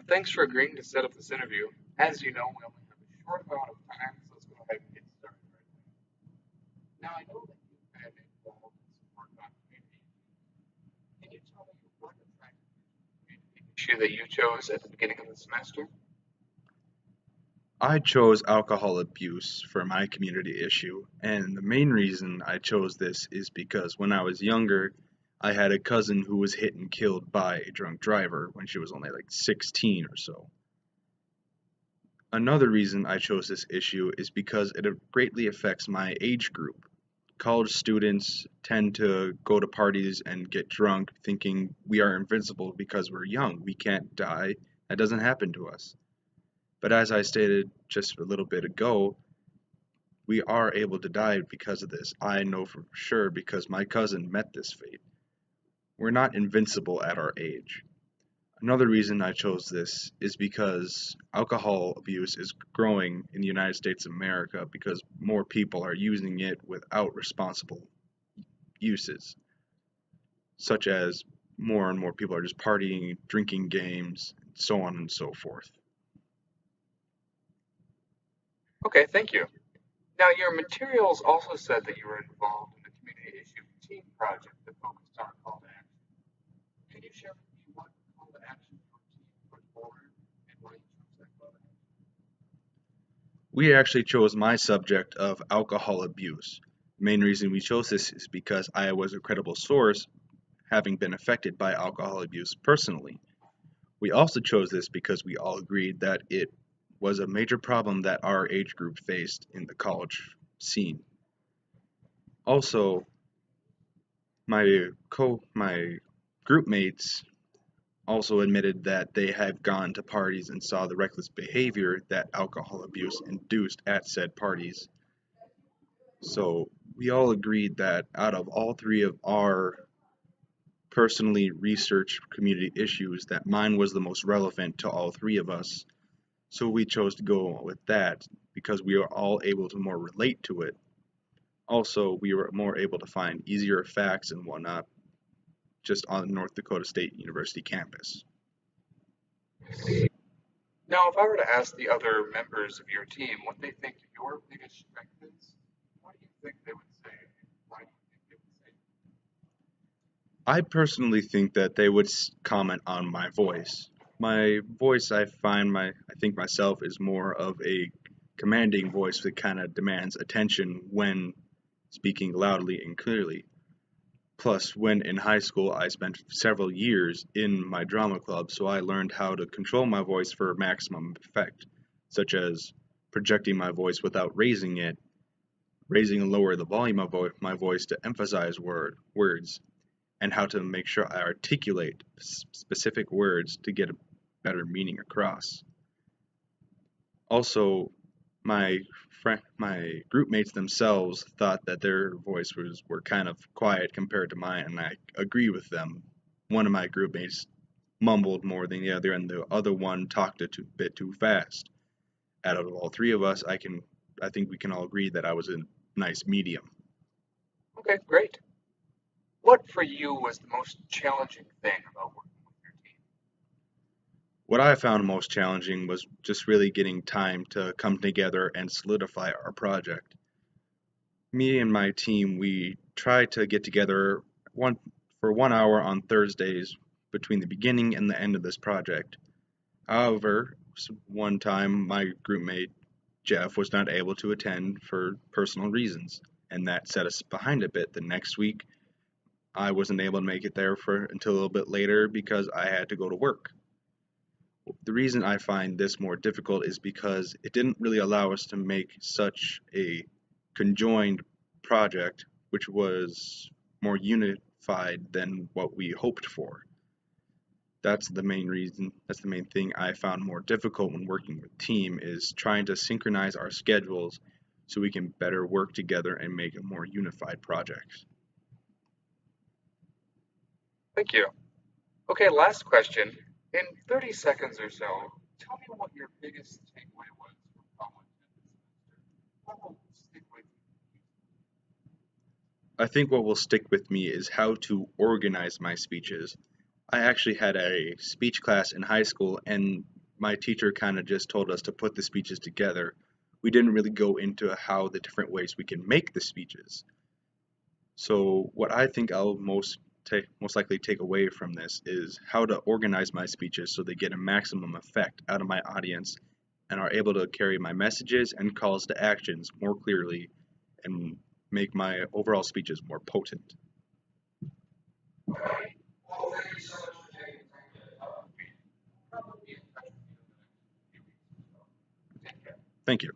Thanks for agreeing to set up this interview. As you know, we only have a short amount of time, so let's go ahead and get started right away. Now, I know that you've been involved in some work on community. Can you tell me what attracted you to the community issue that you chose at the beginning of the semester? I chose alcohol abuse for my community issue, and the main reason I chose this is because when I was younger, I had a cousin who was hit and killed by a drunk driver when she was only like 16 or so. Another reason I chose this issue is because it greatly affects my age group. College students tend to go to parties and get drunk thinking we are invincible because we're young. We can't die. That doesn't happen to us. But as I stated just a little bit ago, we are able to die because of this. I know for sure because my cousin met this fate. We're not invincible at our age. Another reason I chose this is because alcohol abuse is growing in the United States of America because more people are using it without responsible uses, such as more and more people are just partying, drinking games, so on and so forth. Okay, thank you. Now, your materials also said that you were involved in the community issue team project that focused on call to action. Can you share with me what call to action your team put forward and why you chose that call to action? We actually chose my subject of alcohol abuse. The main reason we chose this is because I was a credible source having been affected by alcohol abuse personally. We also chose this because we all agreed that it was a major problem that our age group faced in the college scene. Also, my group mates also admitted that they have gone to parties and saw the reckless behavior that alcohol abuse induced at said parties. So we all agreed that out of all three of our personally researched community issues, that mine was the most relevant to all three of us. So we chose to go with that because we were all able to more relate to it. Also, we were more able to find easier facts and whatnot just on the North Dakota State University campus. Now, if I were to ask the other members of your team what they think your biggest strength is, what do you think they would say? And why do you think they would say? I personally think that they would comment on my voice. My voice, I think myself is more of a commanding voice that kind of demands attention when speaking loudly and clearly. Plus, when in high school, I spent several years in my drama club, so I learned how to control my voice for maximum effect, such as projecting my voice without raising it, raising and lower the volume of my voice to emphasize words, and how to make sure I articulate specific words to get a better meaning across. Also, my group mates themselves thought that their voices were kind of quiet compared to mine, and I agree with them. One of my group mates mumbled more than the other, and the other one talked bit too fast. Out of all three of us, I think we can all agree that I was a nice medium. Okay, great. What for you was the most challenging thing about working with your team? What I found most challenging was just really getting time to come together and solidify our project. Me and my team, we try to get together one for 1 hour on Thursdays between the beginning and the end of this project. However, one time my groupmate Jeff was not able to attend for personal reasons, and that set us behind a bit. The next week, I wasn't able to make it there for until a little bit later because I had to go to work. The reason I find this more difficult is because it didn't really allow us to make such a conjoined project, which was more unified than what we hoped for. That's the main reason, that's the main thing I found more difficult when working with team is trying to synchronize our schedules so we can better work together and make a more unified project. Thank you. Okay, last question. In 30 seconds or so, tell me what your biggest takeaway was from college this semester. What will stick with you? I think what will stick with me is how to organize my speeches. I actually had a speech class in high school, and my teacher kind of just told us to put the speeches together. We didn't really go into how the different ways we can make the speeches. So what I think I'll most likely take away from this is how to organize my speeches so they get a maximum effect out of my audience and are able to carry my messages and calls to actions more clearly and make my overall speeches more potent. Okay. Well, thank you so much for taking the time to talk with me. Probably be in touch with you in the next few weeks or so. Take care. Thank you.